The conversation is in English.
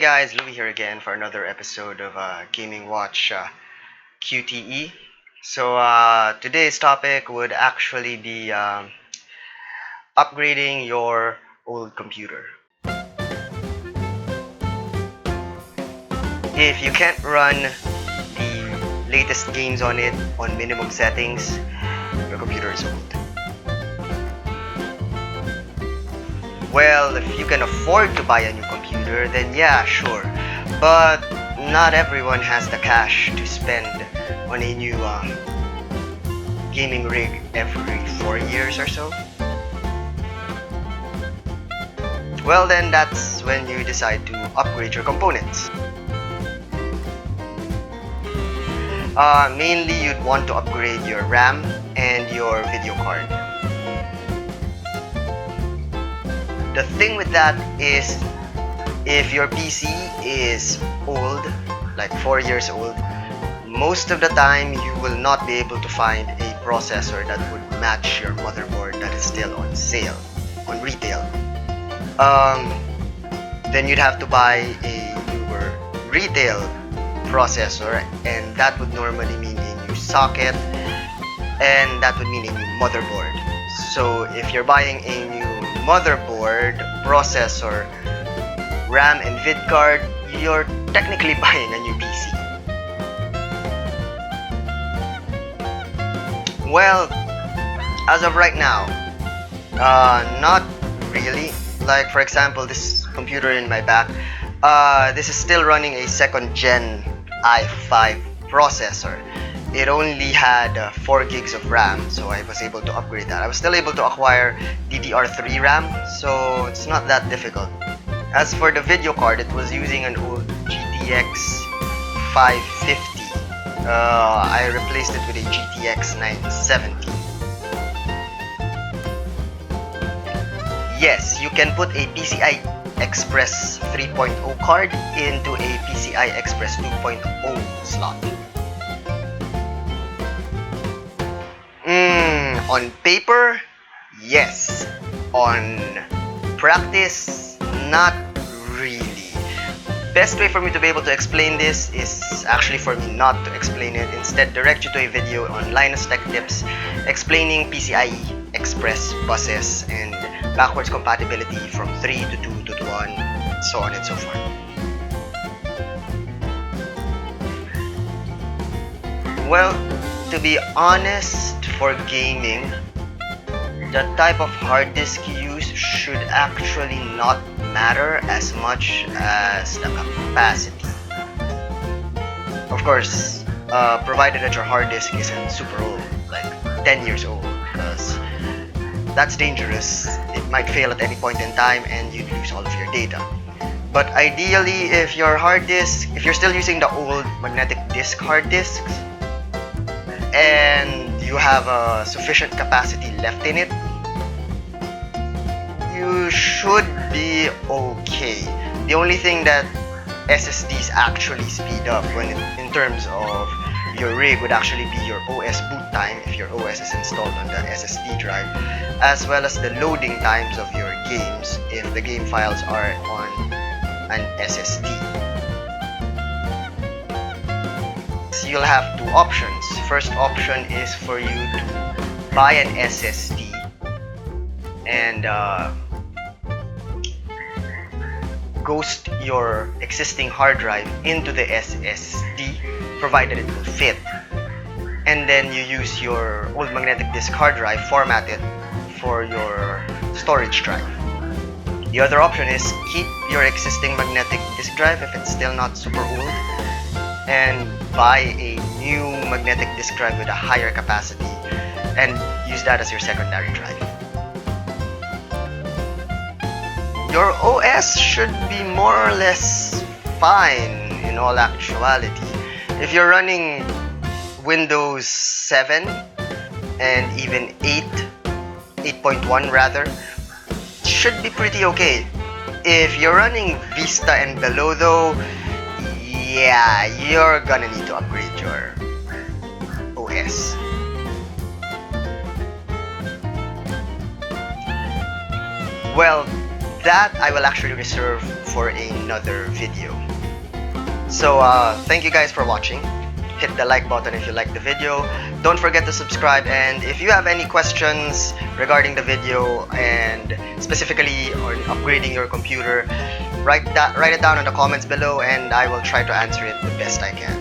guys, Louie here again for another episode of Gaming Watch QTE. Today's topic would actually be upgrading your old computer. If you can't run the latest games on it on minimum settings, your computer is old. Well, if you can afford to buy a new computer, then yeah, sure. But not everyone has the cash to spend on a new gaming rig every 4 years or so. Well, then that's when you decide to upgrade your components. Mainly, you'd want to upgrade your RAM and your video card. The thing with that is, if your PC is old, like 4 years old, most of the time you will not be able to find a processor that would match your motherboard that is still on sale, on retail. Then you'd have to buy a newer retail processor, and that would normally mean a new socket, and that would mean a new motherboard. So if you're buying a new motherboard, processor, RAM, and vid card, you're technically buying a new PC. Well, as of right now, not really. Like for example, this computer in my back, this is still running a 2nd gen i5 processor. It only had 4 gigs of RAM, so I was able to upgrade that. I was still able to acquire DDR3 RAM, so it's not that difficult. As for the video card, it was using an old GTX 550. I replaced it with a GTX 970. Yes, you can put a PCI Express 3.0 card into a PCI Express 2.0 slot. On paper, yes. On practice, not really. Best way for me to be able to explain this is actually for me not to explain it. Instead, direct you to a video on Linus Tech Tips explaining PCI Express buses and backwards compatibility from 3 to 2 to 1, so on and so forth. Well, to be honest, for gaming, the type of hard disk you use should actually not matter as much as the capacity. Of course, provided that your hard disk isn't super old, like 10 years old, because that's dangerous. It might fail at any point in time and you'd lose all of your data. But ideally, if your hard disk, if you're still using the old magnetic disk hard disks, and you have a sufficient capacity left in it, you should be okay. The only thing that SSDs actually speed up in terms of your rig would actually be your OS boot time if your OS is installed on the SSD drive, as well as the loading times of your games if the game files are on an SSD. You'll have two options. First option is for you to buy an SSD and ghost your existing hard drive into the SSD, provided it will fit, and then you use your old magnetic disk hard drive, format it for your storage drive. The other option is keep your existing magnetic disk drive if it's still not super old, and buy a new magnetic disk drive with a higher capacity and use that as your secondary drive. Your OS should be more or less fine in all actuality. If you're running Windows 7 and even 8.1 rather, should be pretty okay. If you're running Vista and below though, yeah, you're gonna need to upgrade your OS. Well, that I will actually reserve for another video. So thank you guys for watching. Hit the like button if you like the video. Don't forget to subscribe, and if you have any questions regarding the video and specifically on upgrading your computer, write it down in the comments below and I will try to answer it the best I can.